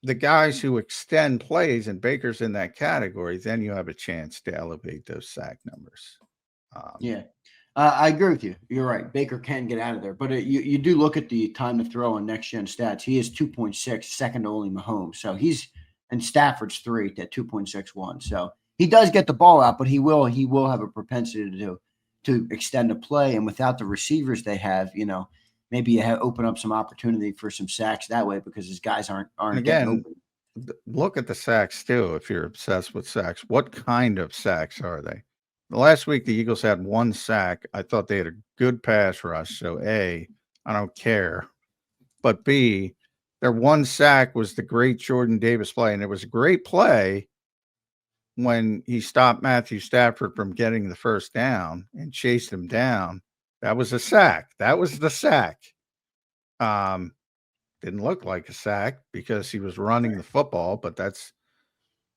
the guys who extend plays, and Baker's in that category, then you have a chance to elevate those sack numbers. I agree with you. You're right. Baker can get out of there. But you do look at the time to throw on next gen stats. He is 2.6, second to only Mahomes. So and Stafford's 3 at 2.61. So he does get the ball out, but he will have a propensity to extend a play. And without the receivers they have, maybe you open up some opportunity for some sacks that way, because his guys aren't again, look at the sacks too. If you're obsessed with sacks, what kind of sacks are they? Last week, the Eagles had 1 sack. I thought they had a good pass rush. So A, I don't care. But B, their 1 sack was the great Jordan Davis play. And it was a great play when he stopped Matthew Stafford from getting the first down and chased him down. That was a sack. That was the sack. Didn't look like a sack because he was running the football, but that's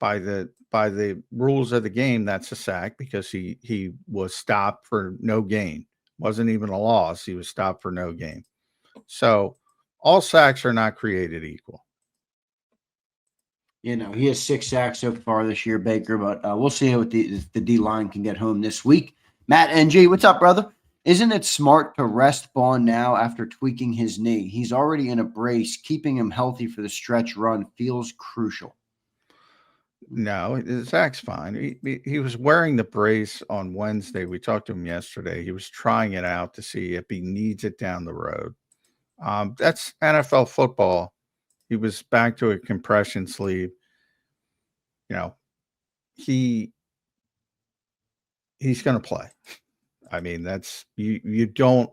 by the rules of the game, that's a sack, because he was stopped for no gain. Wasn't even a loss. He was stopped for no gain. So all sacks are not created equal. He has 6 sacks so far this year, Baker, but we'll see what the D-line can get home this week. Matt NG, what's up, brother? Isn't it smart to rest Bond now after tweaking his knee? He's already in a brace. Keeping him healthy for the stretch run feels crucial. No, Zach's fine. He was wearing the brace on Wednesday. We talked to him yesterday. He was trying it out to see if he needs it down the road. That's NFL football. He was back to a compression sleeve. He's going to play. I mean, that's you don't.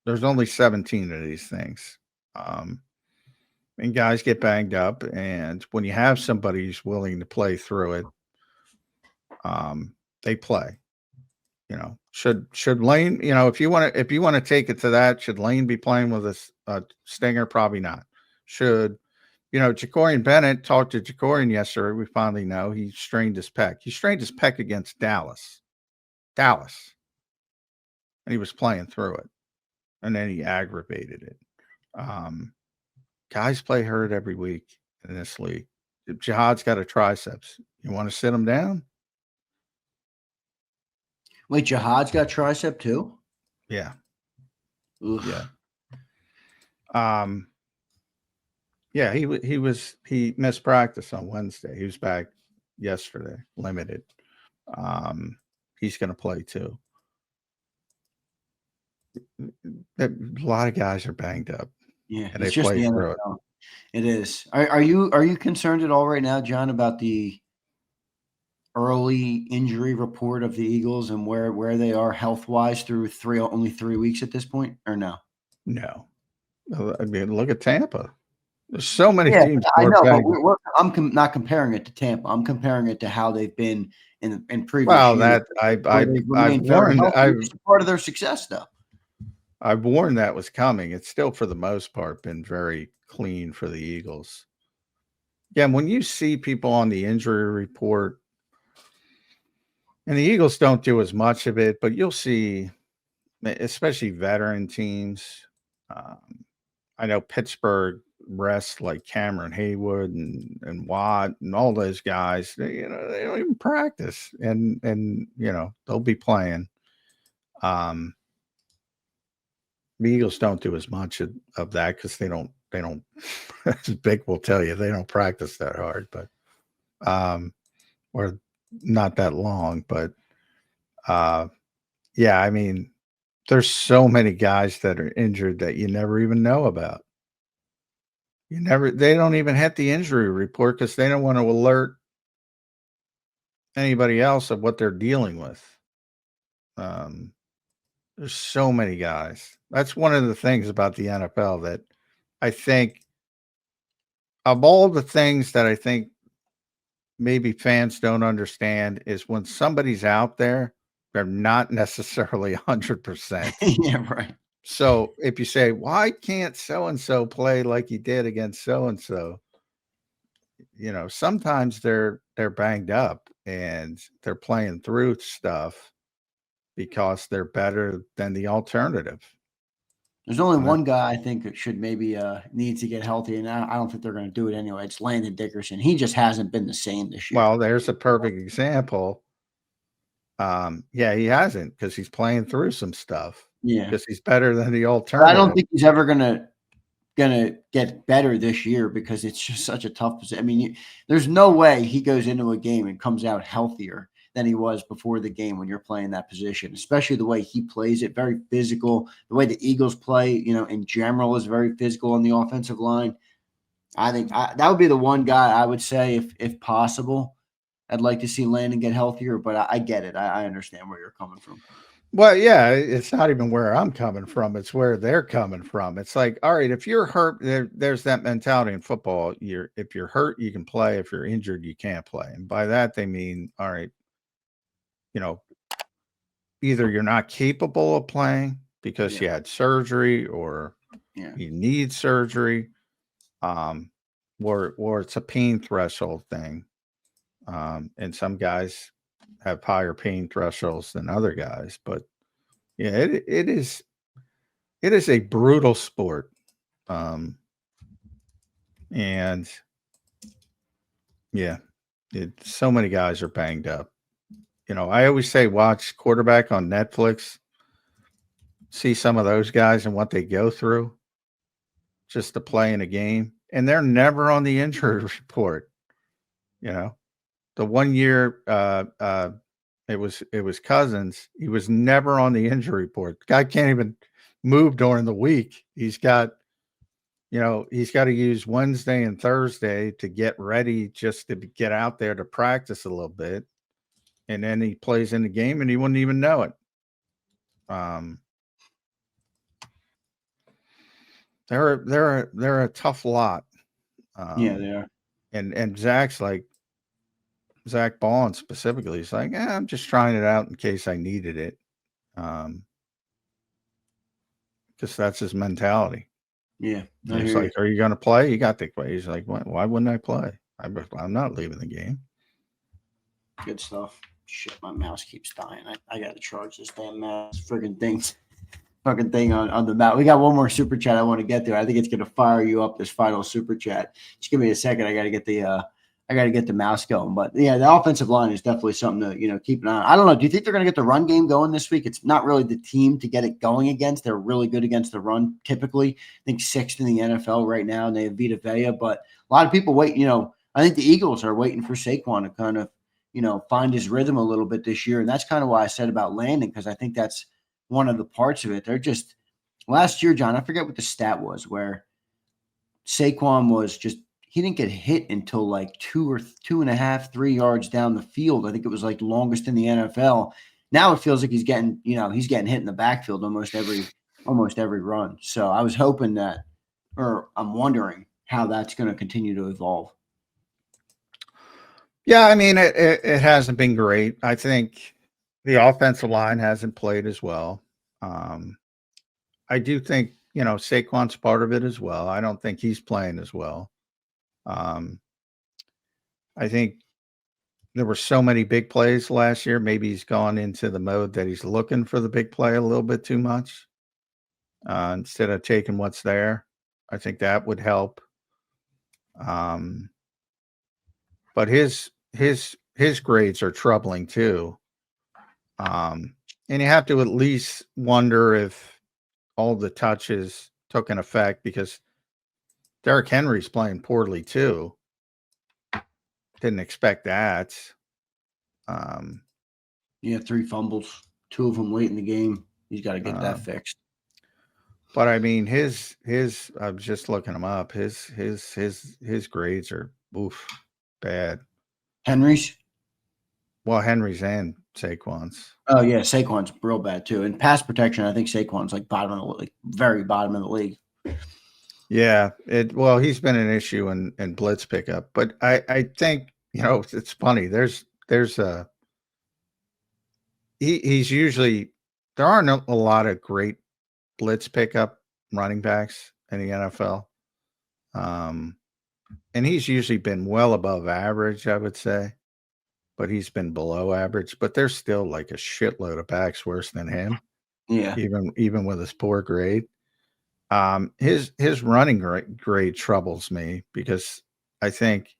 There's only 17 of these things. and guys get banged up. And when you have somebody who's willing to play through it, they play. Should Lane, if you want to take it to that, should Lane be playing with a stinger? Probably not. Should Jacorian Bennett talked to Jacorian yesterday. We finally know he strained his pec. He strained his pec against Dallas, and he was playing through it, and then he aggravated it. Guys play hurt every week in this league. If Jihad's got a triceps, you want to sit him down? Wait, Jihad's got tricep too? Yeah. Oof. Yeah. Yeah, he missed practice on Wednesday. He was back yesterday, limited. He's going to play too. A lot of guys are banged up. Yeah, and it's they just play the through it. NFL. It is. Are you concerned at all right now, John, about the early injury report of the Eagles and where they are health wise through only 3 weeks at this point, or no? No, I mean, look at Tampa. There's so many Yeah, teams. I know, but I'm not comparing it to Tampa. I'm comparing it to how they've been in previous Well, years. that I've warned. It's part of their success, though. I've warned that was coming. It's still, for the most part, been very clean for the Eagles. Yeah, and when you see people on the injury report, and the Eagles don't do as much of it, but you'll see, especially veteran teams. I know Pittsburgh rests like Cameron Haywood and Watt and all those guys. They don't even practice, and they'll be playing. The Eagles don't do as much of that because they don't. As Big will tell you, they don't practice that hard, but or not that long. But yeah, I mean, there's so many guys that are injured that you never even know about. They don't even hit the injury report because they don't want to alert anybody else of what they're dealing with. There's so many guys. That's one of the things about the NFL that I think, of all the things that I think maybe fans don't understand, is when somebody's out there, they're not necessarily 100%. Yeah, right. So if you say, why can't so-and-so play like he did against so-and-so? Sometimes they're banged up and they're playing through stuff because they're better than the alternative. There's only one guy I think that should maybe need to get healthy, and I don't think they're going to do it anyway. It's Landon Dickerson. He just hasn't been the same this year. Well, there's a perfect example. Yeah, he hasn't, because he's playing through some stuff. Yeah, because he's better than the alternative. I don't think he's ever gonna get better this year because it's just such a tough position. I mean, there's no way he goes into a game and comes out healthier than he was before the game when you're playing that position, especially the way he plays it, very physical. The way the Eagles play, in general, is very physical on the offensive line. I think that would be the one guy I would say, if possible, I'd like to see Landon get healthier, but I get it. I understand where you're coming from. Well, yeah, it's not even where I'm coming from. It's where they're coming from. It's like, all right, if you're hurt, there's that mentality in football. If you're hurt, you can play. If you're injured, you can't play. And by that, they mean, all right, either you're not capable of playing because you had surgery, or you need surgery, or it's a pain threshold thing. And some guys have higher pain thresholds than other guys, but yeah, it is a brutal sport. And yeah, so many guys are banged up. I always say, watch quarterback on Netflix, see some of those guys and what they go through just to play in a game. And they're never on the injury report. The 1 year, it was Cousins. He was never on the injury report. The guy can't even move during the week. He's got to use Wednesday and Thursday to get ready, just to get out there to practice a little bit. And then he plays in the game and he wouldn't even know it. They're a tough lot. Yeah, they are. And Zach's like Zach Bond specifically. He's like, I'm just trying it out in case I needed it. Because that's his mentality. Yeah. He's like, are you going to play? You got to play. He's like, why wouldn't I play? I'm not leaving the game. Good stuff. Shit, my mouse keeps dying. I got to charge this damn mouse. Fucking thing on the mouse. We got one more super chat I want to get to. I think it's going to fire you up, this final super chat. Just give me a second. I got to get the mouse going. But yeah, the offensive line is definitely something to keep an eye on. I don't know. Do you think they're going to get the run game going this week? It's not really the team to get it going against. They're really good against the run typically. I think 6th in the NFL right now, and they have Vita Vea. But a lot of people wait. I think the Eagles are waiting for Saquon to kind of find his rhythm a little bit this year. And that's kind of why I said about landing, because I think that's one of the parts of it. They're just last year, John, I forget what the stat was, where Saquon was just, he didn't get hit until like 2 or 2.5, 3 yards down the field. I think it was like longest in the NFL. Now it feels like he's getting hit in the backfield almost every run. So I was hoping I'm wondering how that's going to continue to evolve. Yeah, I mean, it hasn't been great. I think the offensive line hasn't played as well. I do think, Saquon's part of it as well. I don't think he's playing as well. I think there were so many big plays last year. Maybe he's gone into the mode that he's looking for the big play a little bit too much instead of taking what's there. I think that would help. But his grades are troubling too. And you have to at least wonder if all the touches took an effect, because Derrick Henry's playing poorly too. Didn't expect that. Yeah, 3 fumbles, 2 of them late in the game. He's got to get that fixed. But I mean, his I was just looking him up. His grades are bad. Henry's? Well, Henry's and Saquon's. Oh yeah, Saquon's real bad too. And pass protection, I think Saquon's like very bottom of the league. Yeah, he's been an issue in blitz pickup, but I think it's funny. He's usually, there aren't a lot of great blitz pickup running backs in the NFL, and he's usually been well above average, I would say. But he's been below average. But there's still like a shitload of backs worse than him. Yeah. Even with his poor grade. His running grade troubles me, because I think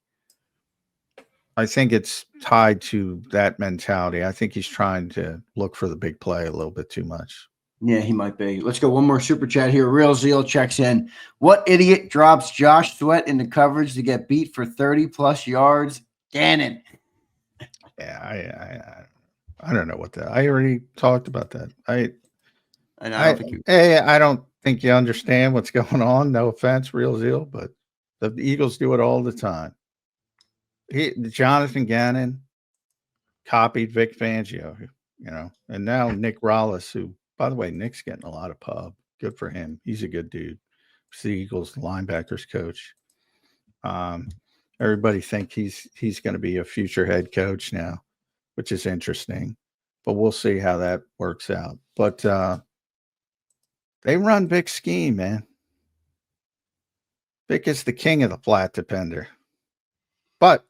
it's tied to that mentality. I think he's trying to look for the big play a little bit too much. Yeah, he might be. Let's go one more super chat here. Real Zeal checks in. What idiot drops Josh Sweat into coverage to get beat for 30+ yards? Gannon. Yeah, I don't know what that. I already talked about that. I don't think you understand what's going on. No offense, Real Zeal, but the Eagles do it all the time. Jonathan Gannon copied Vic Fangio, and now Nick Rollis, who, by the way, Nick's getting a lot of pub. Good for him. He's a good dude. He's the Eagles linebackers coach. Everybody think he's going to be a future head coach now, which is interesting, but we'll see how that works out. But they run Vic's scheme, man. Vic is the king of the flat defender. But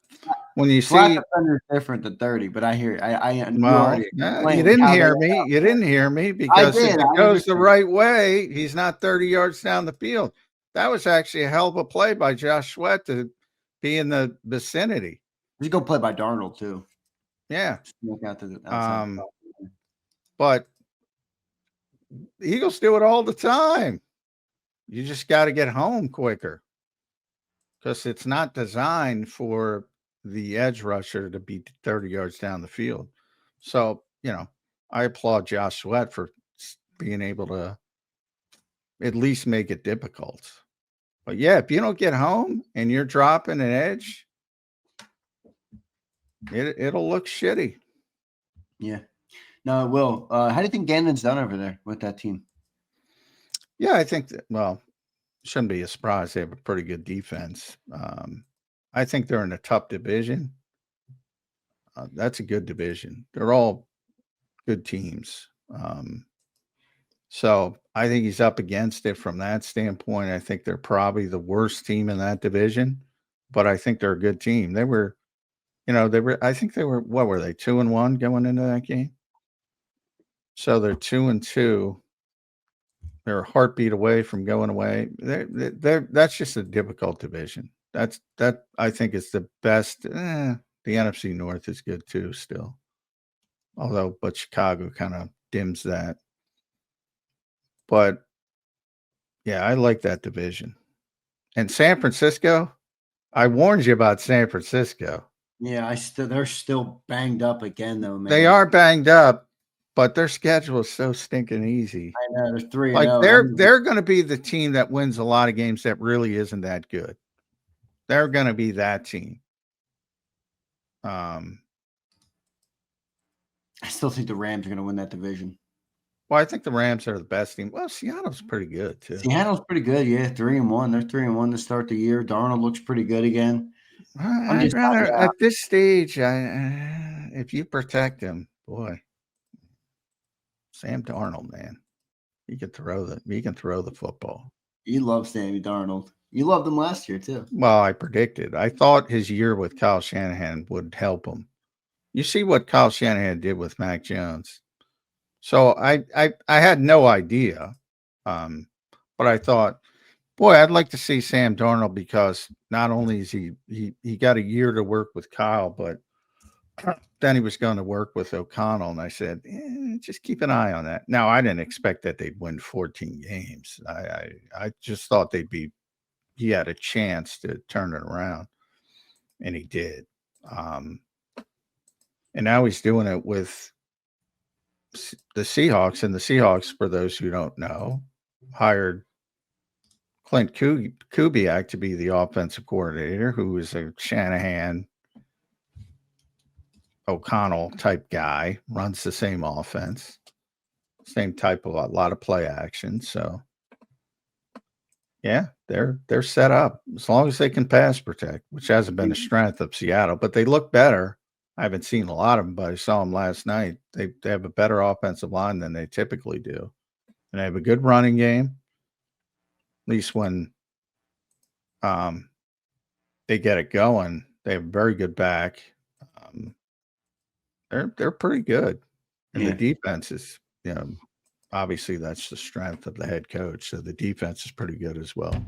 when you flat see defender is different than 30, but I hear you didn't hear me. You didn't hear me, because if it goes the right way, he's not 30 yards down the field. That was actually a hell of a play by Josh Sweat to be in the vicinity. He's going to play by Darnold too. Yeah. Out but the Eagles do it all the time. You just got to get home quicker, because it's not designed for the edge rusher to be 30 yards down the field. So, I applaud Josh Sweat for being able to at least make it difficult. But yeah, if you don't get home and you're dropping an edge, it'll look shitty. Yeah. No, it will. How do you think Gannon's done over there with that team? Yeah, I think that, shouldn't be a surprise. They have a pretty good defense. I think they're in a tough division. That's a good division. They're all good teams. So I think he's up against it from that standpoint. I think they're probably the worst team in that division, but I think they're a good team. I think they were, what were they, 2-1 going into that game? So they're 2-2. They're a heartbeat away from going away. That's just a difficult division. That I think is the best. The NFC North is good too, still. But Chicago kind of dims that. But yeah, I like that division. And San Francisco, I warned you about San Francisco. Yeah, they're still banged up again, though, man. They are banged up, but their schedule is so stinking easy. I know they're 3-0. Like they're going to be the team that wins a lot of games that really isn't that good. They're going to be that team. I still think the Rams are going to win that division. Well, I think the Rams are the best team. Well, Seattle's pretty good too. Seattle's pretty good, yeah. 3-1. They're 3-1 to start the year. Darnold looks pretty good again. I'd rather at this stage, if you protect him, boy, Sam Darnold, man, he can throw the football. You love Sammy Darnold. You loved him last year too. Well, I predicted. I thought his year with Kyle Shanahan would help him. You see what Kyle Shanahan did with Mac Jones. So I had no idea, but I thought, boy, I'd like to see Sam Darnold because not only is he got a year to work with Kyle, but then he was going to work with O'Connell. And I said, just keep an eye on that. Now, I didn't expect that they'd win 14 games. I just thought he had a chance to turn it around, and he did. And now he's doing it with the Seahawks, and the Seahawks, for those who don't know, hired Clint Kubiak to be the offensive coordinator, who is a Shanahan, O'Connell type guy, runs the same offense, same type of a lot of play action. So, yeah, they're set up as long as they can pass protect, which hasn't been a strength of Seattle, but they look better. I haven't seen a lot of them, but I saw them last night. They have a better offensive line than they typically do. And they have a good running game, at least when they get it going. They have a very good back. They're pretty good. And the defense is, obviously that's the strength of the head coach. So the defense is pretty good as well.